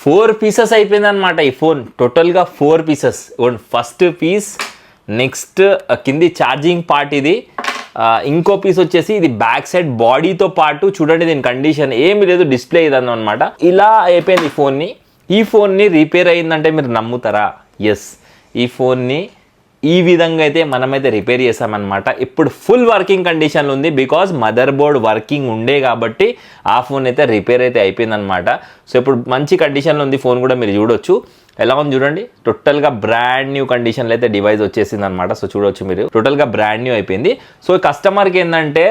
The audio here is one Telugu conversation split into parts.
4 పీసెస్ అయిపోయిందనమాట ఈ ఫోన్. టోటల్గా 4 పీసెస్. ఫస్ట్ పీస్, నెక్స్ట్ కింది ఛార్జింగ్ పార్ట్ ఇది, ఇంకో పీస్ వచ్చేసి ఇది బ్యాక్ సైడ్ బాడీతో పాటు చూడండి దీని కండిషన్ ఏమి లేదు, డిస్ప్లే ఇదన్న అనమాట. ఇలా అయిపోయింది ఈ ఫోన్ని రిపేర్ అయిందంటే మీరు నమ్ముతారా? ఎస్, ఈ ఫోన్ని ఈ విధంగా అయితే మనమైతే రిపేర్ చేసామన్నమాట. ఇప్పుడు ఫుల్ వర్కింగ్ కండిషన్లో ఉంది, బికాజ్ మదర్ బోర్డ్ వర్కింగ్ ఉండే కాబట్టి ఆ ఫోన్ అయితే రిపేర్ అయితే అయిపోయిందనమాట. సో ఇప్పుడు మంచి కండిషన్లో ఉంది ఫోన్ కూడా, మీరు చూడొచ్చు ఎలా ఉంది చూడండి. టోటల్గా బ్రాండ్ న్యూ కండిషన్లో అయితే డివైస్ వచ్చేసింది అనమాట. సో చూడొచ్చు మీరు, టోటల్గా బ్రాండ్ న్యూ అయిపోయింది. సో కస్టమర్కి ఏంటంటే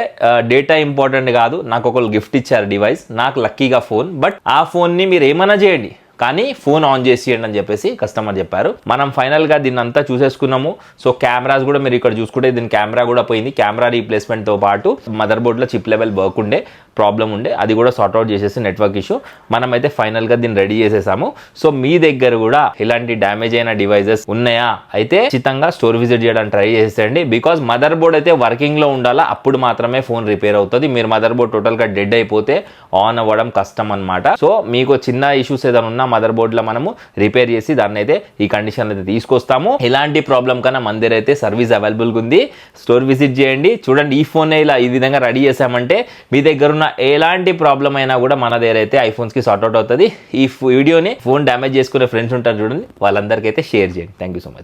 డేటా ఇంపార్టెంట్ కాదు, నాకు ఒకళ్ళు గిఫ్ట్ ఇచ్చారు డివైస్, నాకు లక్కీగా ఫోన్. బట్ ఆ ఫోన్ని మీరు ఏమైనా చేయండి కానీ ఫోన్ ఆన్ చేసేయండి అని చెప్పేసి కస్టమర్ చెప్పారు. మనం ఫైనల్గా దీన్ని అంతా చూసేసుకున్నాము. సో కెమెరాస్ కూడా మీరు ఇక్కడ చూసుకుంటే దీని కెమెరా కూడా పోయింది. కెమెరా రీప్లేస్మెంట్తో పాటు మదర్ బోర్డ్లో చిప్ లెవెల్ వర్క్ ఉండే ప్రాబ్లం ఉండే, అది కూడా సార్ట్అవుట్ చేసేసి నెట్వర్క్ ఇష్యూ మనమైతే ఫైనల్గా దీన్ని రెడీ చేసేసాము. సో మీ దగ్గర కూడా ఇలాంటి డ్యామేజ్ అయిన డివైజెస్ ఉన్నాయా అయితే ఖచ్చితంగా స్టోర్ విజిట్ చేయడానికి ట్రై చేసేయండి. బికాజ్ మదర్ బోర్డ్ అయితే వర్కింగ్లో ఉండాలా, అప్పుడు మాత్రమే ఫోన్ రిపేర్ అవుతుంది. మీరు మదర్ బోర్డ్ టోటల్గా డెడ్ అయిపోతే ఆన్ అవ్వడం కష్టం అనమాట. సో మీకు చిన్న ఇష్యూస్ ఏదైనా ఉన్నా మదర్ బోర్డ్లో మనము రిపేర్ చేసి దాన్ని అయితే ఈ కండిషన్ అయితే తీసుకొస్తాము. ఇలాంటి ప్రాబ్లం కన్నా మన దగ్గర అయితే సర్వీస్ అవైలబుల్గా ఉంది. స్టోర్ విజిట్ చేయండి. చూడండి ఈ ఫోన్ ఇలా ఈ విధంగా రెడీ చేసామంటే మీ దగ్గర ఉన్న ఎలాంటి ప్రాబ్లం అయినా కూడా మన దగ్గర అయితే ఐఫోన్స్కి సార్ట్అవుట్ అవుతుంది. ఈ వీడియోని ఫోన్ డ్యామేజ్ చేసుకునే ఫ్రెండ్స్ ఉంటారు చూడండి, వాళ్ళందరికీ అయితే షేర్ చేయండి. Thank you so much.